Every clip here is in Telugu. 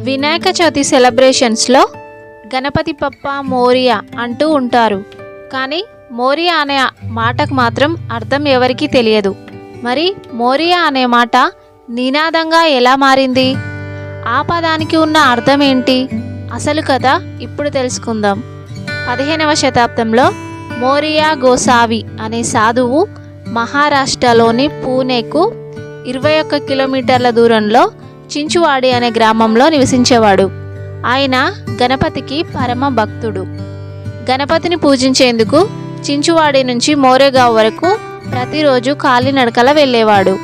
వినాయక చవితి సెలబ్రేషన్స్లో గణపతి పప్ప మోరియా అంటూ ఉంటారు. కానీ మోరియా అనే మాటకు మాత్రం అర్థం ఎవరికీ తెలియదు. మరి మోరియా అనే మాట నినాదంగా ఎలా మారింది? ఆ పదానికి ఉన్న అర్థం ఏంటి? అసలు కథ ఇప్పుడు తెలుసుకుందాం. 15వ శతాబ్దంలో మోరియా గోసావి అనే సాధువు మహారాష్ట్రలోని పూణేకు 21 కిలోమీటర్ల దూరంలో చించువాడి అనే గ్రామంలో నివసించేవాడు. ఆయన గణపతికి పరమ భక్తుడు. గణపతిని పూజించేందుకు చించువాడి నుంచి మోరేగావ్ వరకు ప్రతిరోజు కాలినడకల వెళ్ళేవాడు.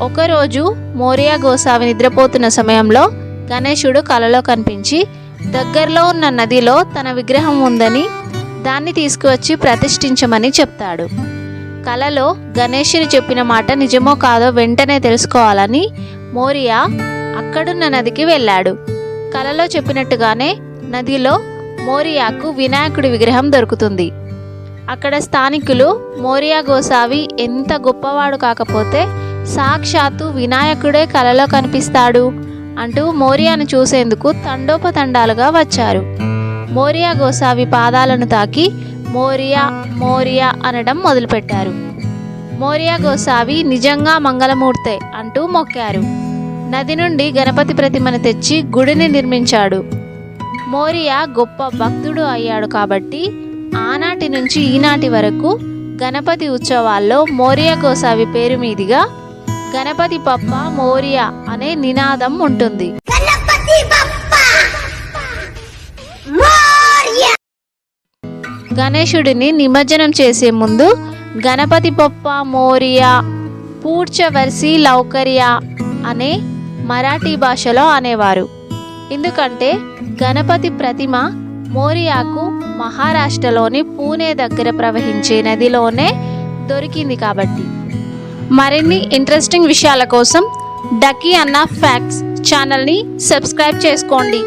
ఒకరోజు మోరియా గోసావి నిద్రపోతున్న సమయంలో గణేశుడు కలలో కనిపించి దగ్గరలో ఉన్న నదిలో తన విగ్రహం ఉందని దాన్ని తీసుకువచ్చి ప్రతిష్ఠించమని చెప్తాడు. కలలో గణేశుని చెప్పిన మాట నిజమో కాదో వెంటనే తెలుసుకోవాలని మోరియా అక్కడున్న నదికి వెళ్ళాడు. కలలో చెప్పినట్టుగానే నదిలో మోరియాకు వినాయకుడి విగ్రహం దొరుకుతుంది. అక్కడ స్థానికులు మోరియా గోసావి ఎంత గొప్పవాడు కాకపోతే సాక్షాత్తు వినాయకుడే కలలో కనిపిస్తాడు అంటూ మోరియాను చూసేందుకు తండోపతండాలుగా వచ్చారు. మోరియా గోసావి పాదాలను తాకి మోరియా మోరియా అనడం మొదలుపెట్టారు. మోరియా గోసావి నిజంగా మంగళమూర్తే అంటూ మొక్కారు. నది నుండి గణపతి ప్రతిమను తెచ్చి గుడిని నిర్మించాడు. మోరియా గొప్ప భక్తుడు అయ్యాడు కాబట్టి ఆనాటి నుంచి ఈనాటి వరకు గణపతి ఉత్సవాల్లో మోరియా గోసావి పేరు మీదుగా గణపతి పప్ప మోరియా అనే నినాదం ఉంటుంది. గణేశుడిని నిమజ్జనం చేసే ముందు గణపతి పప్ప మోరియా పూడ్చవర్సి లౌకర్యా అనే మరాఠీ భాషలో అనేవారు. ఎందుకంటే గణపతి ప్రతిమ మోరియాకు మహారాష్ట్రలోని పూణే దగ్గర ప్రవహించే నదిలోనే దొరికింది కాబట్టి. మరిన్ని ఇంట్రెస్టింగ్ విషయాల కోసం డకీ అన్న ఫ్యాక్ట్స్ ఛానల్ని సబ్స్క్రైబ్ చేసుకోండి.